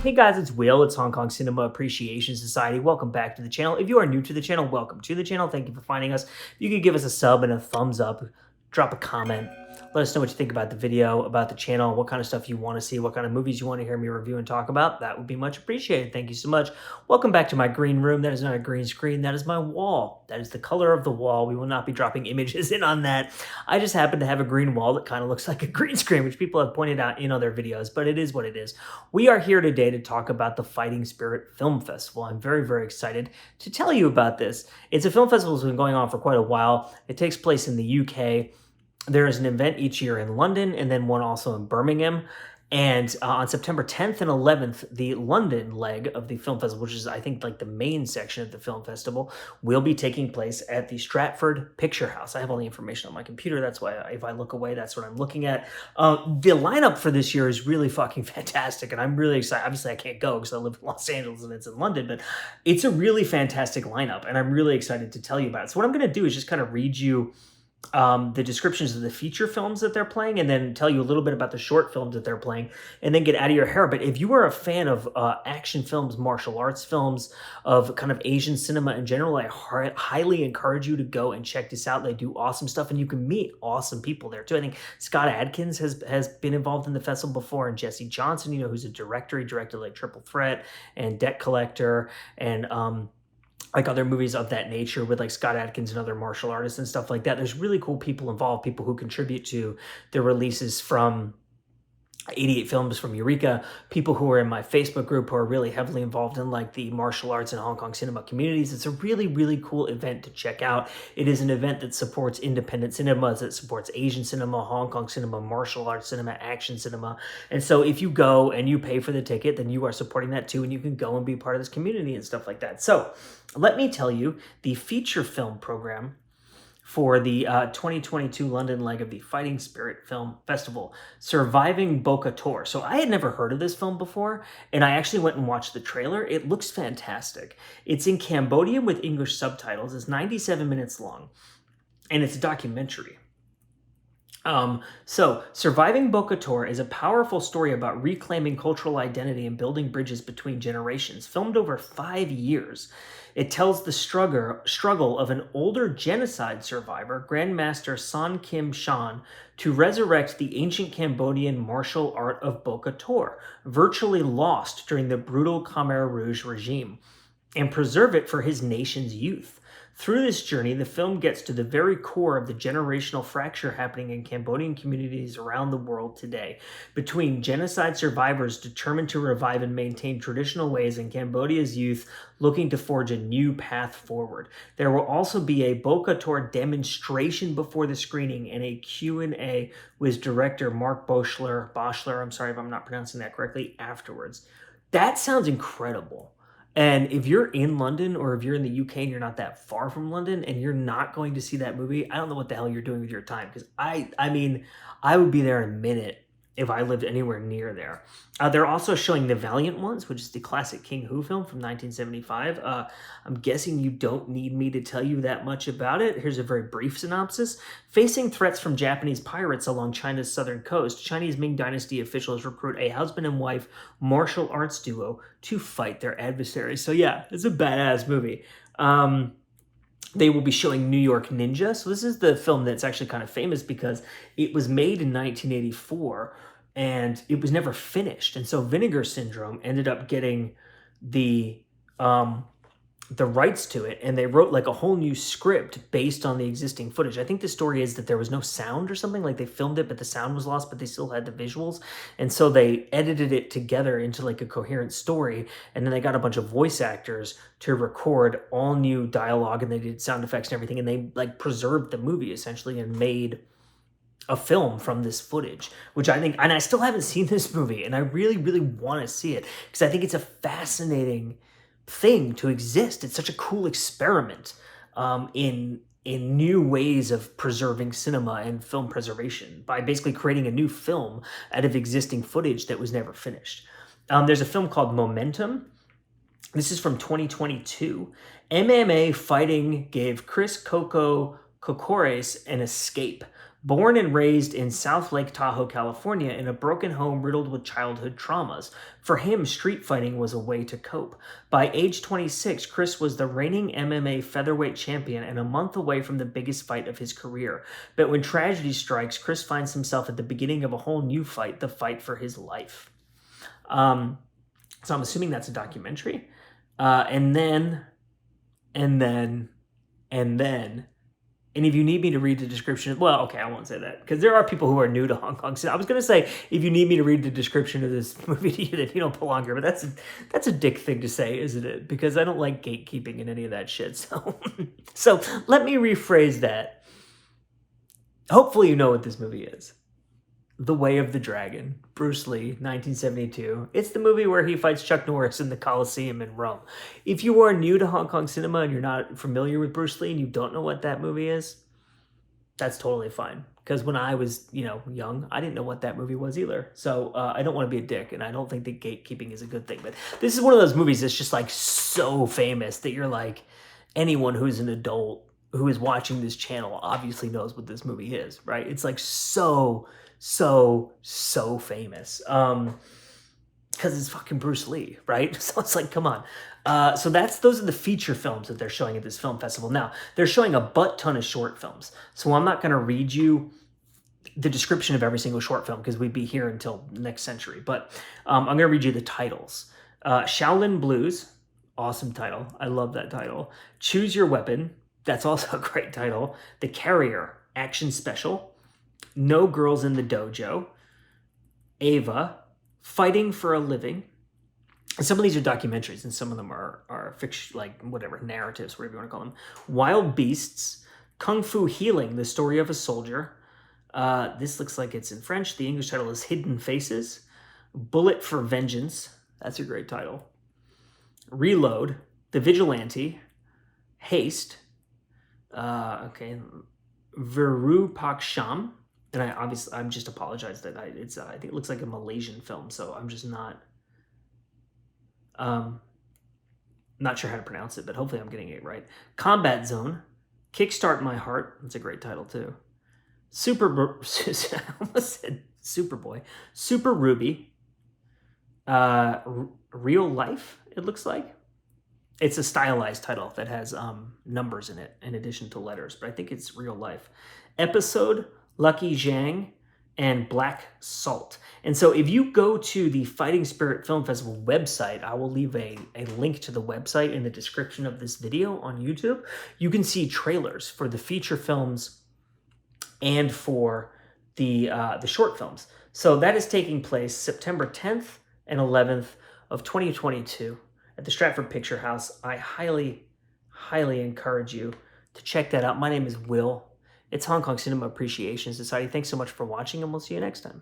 Hey guys, it's Will. It's Hong Kong Cinema Appreciation Society. Welcome back to the channel. If you are new to the channel, welcome to the channel. Thank you for finding us. If you could give us a sub and a thumbs up, drop a comment. Let us know what you think about the video, about the channel, what kind of stuff you want to see, what kind of movies you want to hear me review and talk about. That would be much appreciated. Thank you so much. Welcome back to my green room. That is not a green screen. That is my wall. That is the color of the wall. We will not be dropping images in on that. I just happen to have a green wall that kind of looks like a green screen, which people have pointed out in other videos, but it is what it is. We are here today to talk about the Fighting Spirit Film Festival. I'm very, very excited to tell you about this. It's a film festival that's been going on for quite a while. It takes place in the UK. There is an event each year in London and then one also in Birmingham. And on September 10th and 11th, the London leg of the film festival, which is, I think, like the main section of the film festival, will be taking place at the Stratford Picture House. I have all the information on my computer. That's why if I look away, that's what I'm looking at. The lineup for this year is really fucking fantastic, and I'm really excited. Obviously, I can't go because I live in Los Angeles and it's in London, but it's a really fantastic lineup, and I'm really excited to tell you about it. So what I'm going to do is just kind of read you the descriptions of the feature films that they're playing, and then tell you a little bit about the short films that they're playing, and then get out of your hair. But if you are a fan of action films, martial arts films, of kind of Asian cinema in general, I highly encourage you to go and check this out. They do awesome stuff, and you can meet awesome people there too. I think Scott Adkins has been involved in the festival before, and Jesse Johnson, who's a director. He directed like Triple Threat and Debt Collector and like other movies of that nature with like Scott Adkins and other martial artists and stuff like that. There's really cool people involved, people who contribute to the releases from 88 Films, from Eureka, people who are in my Facebook group who are really heavily involved in like the martial arts and Hong Kong cinema communities. It's a really, really cool event to check out. It is an event that supports independent cinemas, that supports Asian cinema, Hong Kong cinema, martial arts cinema, action cinema. And so if you go and you pay for the ticket, then you are supporting that too, and you can go and be part of this community and stuff like that. So let me tell you the feature film program for the 2022 London leg of the Fighting Spirit Film Festival, Surviving Boca Tor. So I had never heard of this film before, and I actually went and watched the trailer. It looks fantastic. It's in Cambodian with English subtitles. It's 97 minutes long, and it's a documentary. So Surviving Boca Tor is a powerful story about reclaiming cultural identity and building bridges between generations, filmed over 5 years. It tells the struggle of an older genocide survivor, Grandmaster Son Kim Shan, to resurrect the ancient Cambodian martial art of Boca Tor, virtually lost during the brutal Khmer Rouge regime, and preserve it for his nation's youth. Through this journey, the film gets to the very core of the generational fracture happening in Cambodian communities around the world today, between genocide survivors determined to revive and maintain traditional ways and Cambodia's youth looking to forge a new path forward. There will also be a Boca Tor demonstration before the screening and a Q&A with director Mark Boschler, I'm sorry if I'm not pronouncing that correctly, afterwards. That sounds incredible. And if you're in London, or if you're in the UK and you're not that far from London and you're not going to see that movie, I don't know what the hell you're doing with your time. Because I mean, I would be there in a minute if I lived anywhere near there. They're also showing The Valiant Ones, which is the classic King Hu film from 1975. I'm guessing you don't need me to tell you that much about it. Here's a very brief synopsis. Facing threats from Japanese pirates along China's southern coast, Chinese Ming Dynasty officials recruit a husband and wife martial arts duo to fight their adversaries. So yeah, it's a badass movie. They will be showing New York Ninja. So this is the film that's actually kind of famous because it was made in 1984 and it was never finished. And so Vinegar Syndrome ended up getting the rights to it, and they wrote like a whole new script based on the existing footage. I think the story is that there was no sound or something, like they filmed it, but the sound was lost, but they still had the visuals. And so they edited it together into like a coherent story. And then they got a bunch of voice actors to record all new dialogue, and they did sound effects and everything. And they like preserved the movie essentially and made a film from this footage, which I think, and I still haven't seen this movie, and I really, really want to see it because I think it's a fascinating thing to exist. It's such a cool experiment in new ways of preserving cinema and film preservation by basically creating a new film out of existing footage that was never finished. There's a film called Momentum. This is from 2022. MMA fighting gave Chris Coco Cocores an escape. Born and raised in South Lake Tahoe, California, in a broken home riddled with childhood traumas, for him, street fighting was a way to cope. By age 26, Chris was the reigning MMA featherweight champion and a month away from the biggest fight of his career. But when tragedy strikes, Chris finds himself at the beginning of a whole new fight, the fight for his life. So I'm assuming that's a documentary. And then, and if you need me to read the description, well, okay, I won't say that, because there are people who are new to Hong Kong cinema. I was going to say, if you need me to read the description of this movie to you, that you don't belong here, but that's a dick thing to say, isn't it? Because I don't like gatekeeping and any of that shit. So let me rephrase that. Hopefully you know what this movie is. The Way of the Dragon, Bruce Lee, 1972. It's the movie where he fights Chuck Norris in the Coliseum in Rome. If you are new to Hong Kong cinema and you're not familiar with Bruce Lee and you don't know what that movie is, that's totally fine. Because when I was, young, I didn't know what that movie was either. So I don't want to be a dick, and I don't think that gatekeeping is a good thing. But this is one of those movies that's just like so famous that you're like, anyone who's an adult who is watching this channel obviously knows what this movie is, right? It's like so famous. Because it's fucking Bruce Lee, right? So it's like, come on. So those are the feature films that they're showing at this film festival. Now, they're showing a butt ton of short films. So I'm not going to read you the description of every single short film because we'd be here until next century. But I'm going to read you the titles. Shaolin Blues, awesome title. I love that title. Choose Your Weapon, that's also a great title. The Carrier, action special. No Girls in the Dojo. Ava, Fighting for a Living. And some of these are documentaries, and some of them are fiction, like whatever, narratives, whatever you want to call them. Wild Beasts, Kung Fu Healing, The Story of a Soldier. This looks like it's in French. The English title is Hidden Faces. Bullet for Vengeance. That's a great title. Reload, The Vigilante. Haste. Virupaksham. And I'm just apologize that I think it looks like a Malaysian film, so I'm just not sure how to pronounce it, but hopefully I'm getting it right. Combat Zone, Kickstart My Heart. That's a great title too. I almost said Superboy. Super Ruby. Real Life, it looks like. It's a stylized title that has numbers in it in addition to letters, but I think it's Real Life. Episode, Lucky Zhang, and Black Salt. And so if you go to the Fighting Spirit Film Festival website, I will leave a link to the website in the description of this video on YouTube. You can see trailers for the feature films and for the short films. So that is taking place September 10th and 11th of 2022 at the Stratford Picture House. I highly encourage you to check that out. My name is Will. It's Hong Kong Cinema Appreciation Society. Thanks so much for watching, and we'll see you next time.